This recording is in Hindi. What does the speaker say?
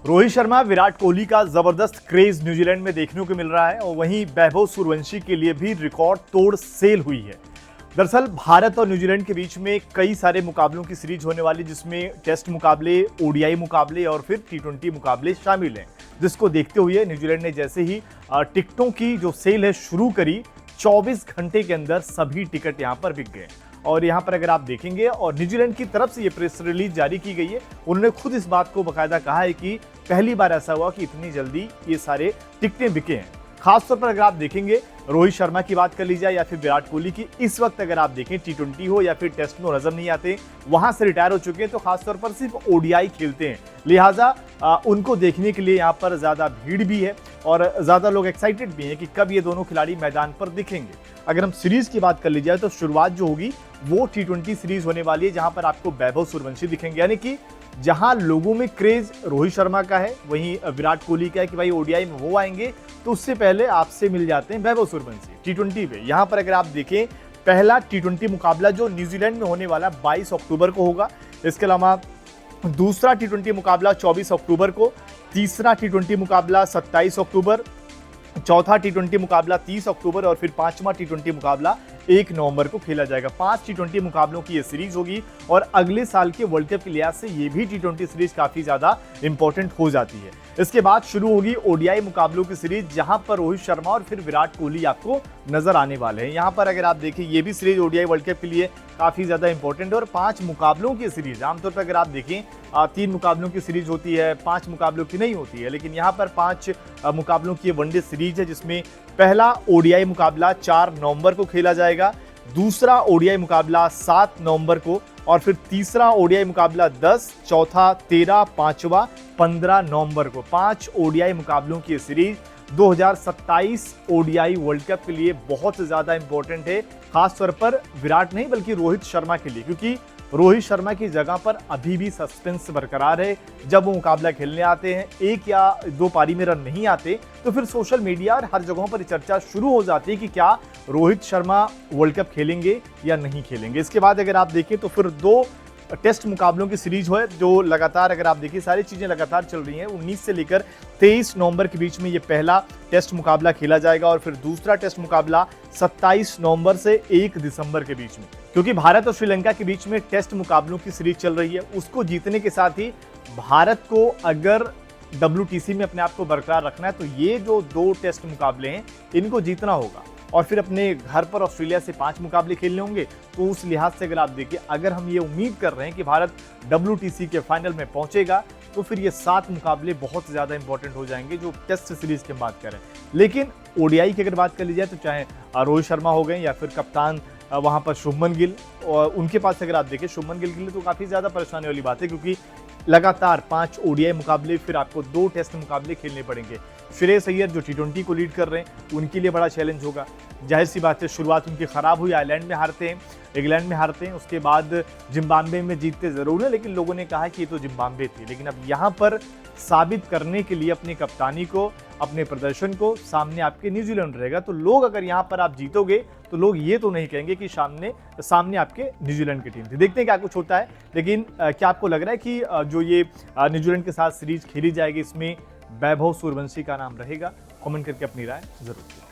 रोहित शर्मा, विराट कोहली का जबरदस्त क्रेज न्यूजीलैंड में देखने को मिल रहा है और वहीं वैभव सूर्यवंशी के लिए भी रिकॉर्ड तोड़ सेल हुई है। दरअसल भारत और न्यूजीलैंड के बीच में कई सारे मुकाबलों की सीरीज होने वाली, जिसमें टेस्ट मुकाबले, ओडीआई मुकाबले और फिर टी20 मुकाबले शामिल हैं, जिसको देखते हुए न्यूजीलैंड ने जैसे ही टिकटों की जो सेल है शुरू करी, 24 घंटे के अंदर सभी टिकट यहां पर बिक गए। और यहाँ पर अगर आप देखेंगे, और न्यूजीलैंड की तरफ से ये प्रेस रिलीज जारी की गई है, उन्होंने खुद इस बात को बाकायदा कहा है कि पहली बार ऐसा हुआ कि इतनी जल्दी ये सारे टिकटें बिके हैं। खासतौर पर अगर आप देखेंगे, रोहित शर्मा की बात कर ली जाए या फिर विराट कोहली की, इस वक्त अगर आप देखें टी20 हो या फिर टेस्ट में नजर नहीं आते, वहां से रिटायर हो चुके हैं, तो खासतौर पर सिर्फ ओडीआई खेलते हैं, लिहाजा उनको देखने के लिए यहाँ पर ज्यादा भीड़ भी है और ज्यादा लोग एक्साइटेड भी हैं कि कब ये दोनों खिलाड़ी मैदान पर दिखेंगे। अगर हम सीरीज की बात कर ली जाए तो शुरुआत जो होगी वो टी20 सीरीज होने वाली है, जहां पर आपको वैभव सूर्यवंशी दिखेंगे, यानी कि जहां लोगों में क्रेज रोहित शर्मा का है, वहीं विराट कोहली का है कि भाई ओडीआई में वो आएंगे, तो उससे पहले आपसे मिल जाते हैं वैभव सूर्यवंशी टी20 पे। यहां पर अगर आप देखें, पहला टी20 मुकाबला जो न्यूजीलैंड में होने वाला 22 अक्टूबर को होगा। इसके अलावा दूसरा टी20 मुकाबला 24 अक्टूबर को, तीसरा टी20 मुकाबला 27 अक्टूबर, चौथा टी20 मुकाबला 30 अक्टूबर और फिर पांचवा टी20 मुकाबला 1 नवंबर को खेला जाएगा। 5 टी20 मुकाबलों की ये सीरीज होगी और अगले साल के वर्ल्ड कप के लिहाज से ये भी टी20 सीरीज काफी ज्यादा इंपॉर्टेंट हो जाती है। इसके बाद शुरू होगी ओडीआई मुकाबलों की सीरीज, जहां पर रोहित शर्मा और फिर विराट कोहली आपको नजर आने वाले हैं। यहां पर अगर आप देखें, ये भी सीरीज ओडीआई वर्ल्ड कप के लिए काफी ज्यादा इंपॉर्टेंट है और 5 मुकाबलों की सीरीज, आमतौर पर अगर आप देखें 3 मुकाबलों की सीरीज होती है, 5 मुकाबलों की नहीं होती है, लेकिन यहाँ पर 5 मुकाबलों की वनडे सीरीज है, जिसमें पहला ओडीआई मुकाबला 4 नवंबर को खेला जाएगा, दूसरा ओडीआई मुकाबला 7 नवंबर को और फिर तीसरा ओडीआई मुकाबला 10, चौथा 13, पांचवा 15 नवंबर को। 5 ओडीआई मुकाबलों की सीरीज 2027 ओडीआई वर्ल्ड कप के लिए बहुत ज्यादा इंपॉर्टेंट है, खासतौर पर विराट नहीं बल्कि रोहित शर्मा के लिए, क्योंकि रोहित शर्मा की जगह पर अभी भी सस्पेंस बरकरार है। जब वो मुकाबला खेलने आते हैं, 1 या 2 पारी में रन नहीं आते, तो फिर सोशल मीडिया और हर जगहों पर चर्चा शुरू हो जाती है कि क्या रोहित शर्मा वर्ल्ड कप खेलेंगे या नहीं खेलेंगे। इसके बाद अगर आप देखें तो फिर 2 टेस्ट मुकाबलों की सीरीज है, जो लगातार अगर आप देखिए सारी चीजें लगातार चल रही हैं। 19 से लेकर 23 नवंबर के बीच में ये पहला टेस्ट मुकाबला खेला जाएगा और फिर दूसरा टेस्ट मुकाबला 27 नवंबर से 1 दिसंबर के बीच में। क्योंकि भारत और श्रीलंका के बीच में टेस्ट मुकाबलों की सीरीज चल रही है, उसको जीतने के साथ ही भारत को अगर WTC में अपने आप को बरकरार रखना है, तो ये जो 2 टेस्ट मुकाबले हैं, इनको जीतना होगा और फिर अपने घर पर ऑस्ट्रेलिया से 5 मुकाबले खेलने होंगे। तो उस लिहाज से अगर आप देखिए, अगर हम ये उम्मीद कर रहे हैं कि भारत WTC के फाइनल में पहुंचेगा, तो फिर ये 7 मुकाबले बहुत ज्यादा इंपॉर्टेंट हो जाएंगे जो टेस्ट सीरीज की बात करें। लेकिन ओडीआई की अगर बात कर ली जाए, तो चाहे रोहित शर्मा हो गए या फिर कप्तान वहां पर शुभमन गिल, और उनके पास अगर आप देखें, शुभमन गिल के लिए तो काफी ज्यादा परेशानी वाली बात है, क्योंकि लगातार 5 ओडीआई मुकाबले, फिर आपको 2 टेस्ट मुकाबले खेलने पड़ेंगे। श्रेयस अय्यर जो टी20 को लीड कर रहे हैं, उनके लिए बड़ा चैलेंज होगा। जाहिर सी बात है, शुरुआत उनकी खराब हुई, आयरलैंड में हारते हैं, इंग्लैंड में हारते हैं, उसके बाद जिम्बाब्वे में जीतते जरूर है, लेकिन लोगों ने कहा कि ये तो जिम्बाब्वे थी। लेकिन अब यहाँ पर साबित करने के लिए अपनी कप्तानी को, अपने प्रदर्शन को, सामने आपके न्यूजीलैंड रहेगा। तो लोग, अगर यहाँ पर आप जीतोगे, तो लोग ये तो नहीं कहेंगे कि सामने आपके न्यूजीलैंड की टीम थी। देखते हैं क्या कुछ होता है। लेकिन क्या आपको लग रहा है कि जो ये न्यूजीलैंड के साथ सीरीज खेली जाएगी, इसमें वैभव सूर्यवंशी का नाम रहेगा? कमेंट करके अपनी राय जरूर दें।